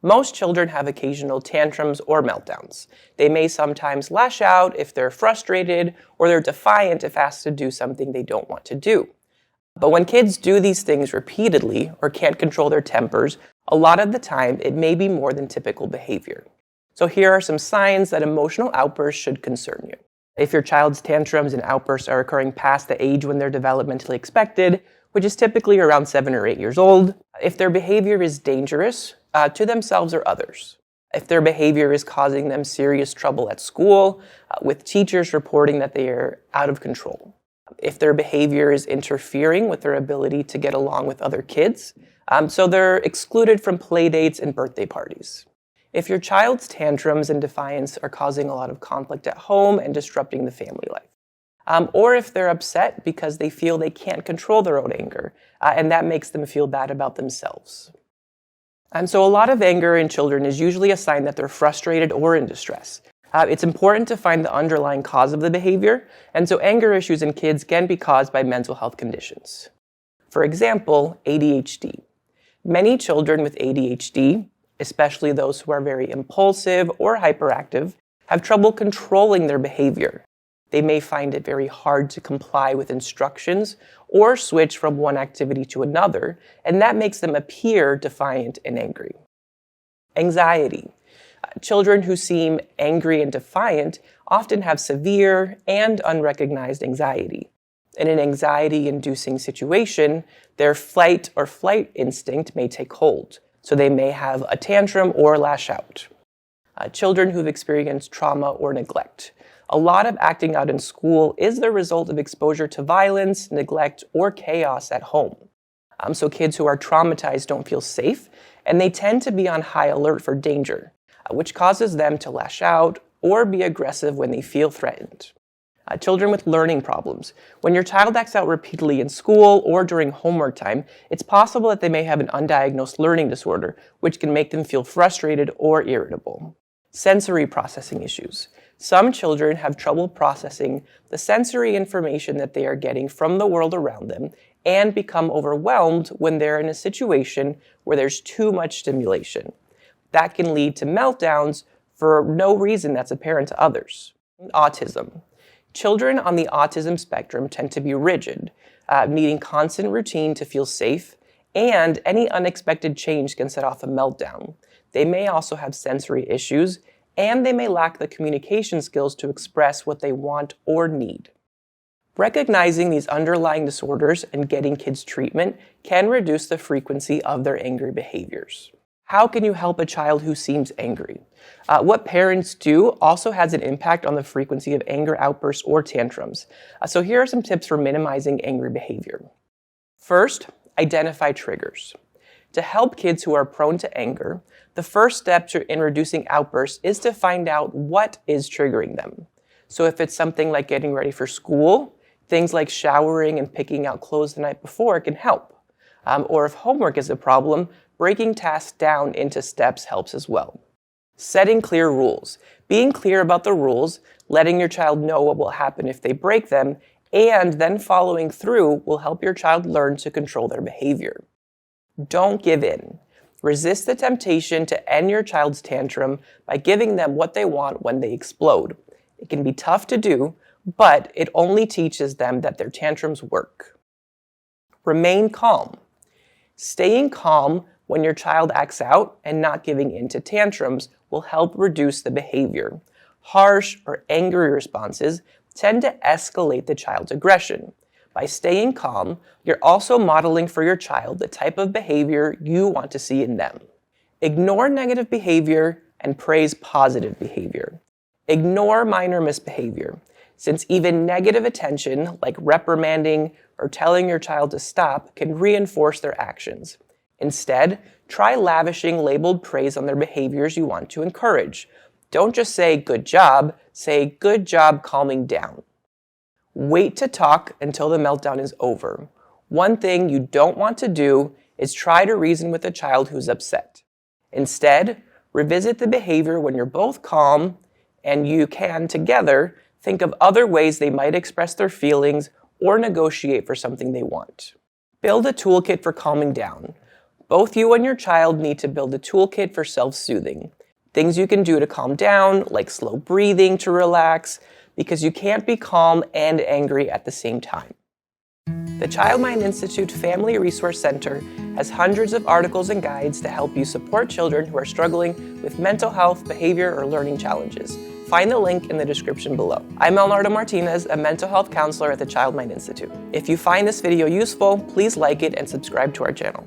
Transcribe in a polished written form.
Most children have occasional tantrums or meltdowns. They may sometimes lash out if they're frustrated, or they're defiant if asked to do something they don't want to do. But when kids do these things repeatedly or can't control their tempers, a lot of the time it may be more than typical behavior. So here are some signs that emotional outbursts should concern you. If your child's tantrums and outbursts are occurring past the age when they're developmentally expected, which is typically around 7 or 8 years old, if their behavior is dangerous to themselves or others, if their behavior is causing them serious trouble at school, with teachers reporting that they are out of control, if their behavior is interfering with their ability to get along with other kids, so they're excluded from play dates and birthday parties. If your child's tantrums and defiance are causing a lot of conflict at home and disrupting the family life. Or if they're upset because they feel they can't control their own anger, and that makes them feel bad about themselves. And so a lot of anger in children is usually a sign that they're frustrated or in distress. It's important to find the underlying cause of the behavior, and so anger issues in kids can be caused by mental health conditions. For example, ADHD. Many children with ADHD, especially those who are very impulsive or hyperactive, have trouble controlling their behavior. They may find it very hard to comply with instructions or switch from one activity to another, and that makes them appear defiant and angry. Anxiety. Children who seem angry and defiant often have severe and unrecognized anxiety. In an anxiety-inducing situation, their fight or flight instinct may take hold, so they may have a tantrum or lash out. Children who've experienced trauma or neglect. A lot of acting out in school is the result of exposure to violence, neglect, or chaos at home. So kids who are traumatized don't feel safe, and they tend to be on high alert for danger, which causes them to lash out or be aggressive when they feel threatened. Children with learning problems. When your child acts out repeatedly in school or during homework time, it's possible that they may have an undiagnosed learning disorder, which can make them feel frustrated or irritable. Sensory processing issues. Some children have trouble processing the sensory information that they are getting from the world around them and become overwhelmed when they're in a situation where there's too much stimulation. That can lead to meltdowns for no reason that's apparent to others. Autism. Children on the autism spectrum tend to be rigid, needing constant routine to feel safe, and any unexpected change can set off a meltdown. They may also have sensory issues, and they may lack the communication skills to express what they want or need. Recognizing these underlying disorders and getting kids treatment can reduce the frequency of their angry behaviors. How can you help a child who seems angry? What parents do also has an impact on the frequency of anger outbursts or tantrums. So here are some tips for minimizing angry behavior. First, identify triggers. To help kids who are prone to anger, the first step in reducing outbursts is to find out what is triggering them. So if it's something like getting ready for school, things like showering and picking out clothes the night before can help. Or if homework is a problem, breaking tasks down into steps helps as well. Setting clear rules. Being clear about the rules, letting your child know what will happen if they break them, and then following through will help your child learn to control their behavior. Don't give in. Resist the temptation to end your child's tantrum by giving them what they want when they explode. It can be tough to do, but it only teaches them that their tantrums work. Remain calm. Staying calm when your child acts out and not giving in to tantrums will help reduce the behavior. Harsh or angry responses tend to escalate the child's aggression. By staying calm, you're also modeling for your child the type of behavior you want to see in them. Ignore negative behavior and praise positive behavior. Ignore minor misbehavior, since even negative attention, like reprimanding or telling your child to stop, can reinforce their actions. Instead, try lavishing labeled praise on their behaviors you want to encourage. Don't just say, "good job," say, "good job calming down." Wait to talk until the meltdown is over. One thing you don't want to do is try to reason with a child who's upset. Instead, revisit the behavior when you're both calm, and you can, together, think of other ways they might express their feelings or negotiate for something they want. Build a toolkit for calming down. Both you and your child need to build a toolkit for self-soothing. Things you can do to calm down, like slow breathing to relax, because you can't be calm and angry at the same time. The Child Mind Institute Family Resource Center has hundreds of articles and guides to help you support children who are struggling with mental health, behavior, or learning challenges. Find the link in the description below. I'm Alnardo Martinez, a mental health counselor at the Child Mind Institute. If you find this video useful, please like it and subscribe to our channel.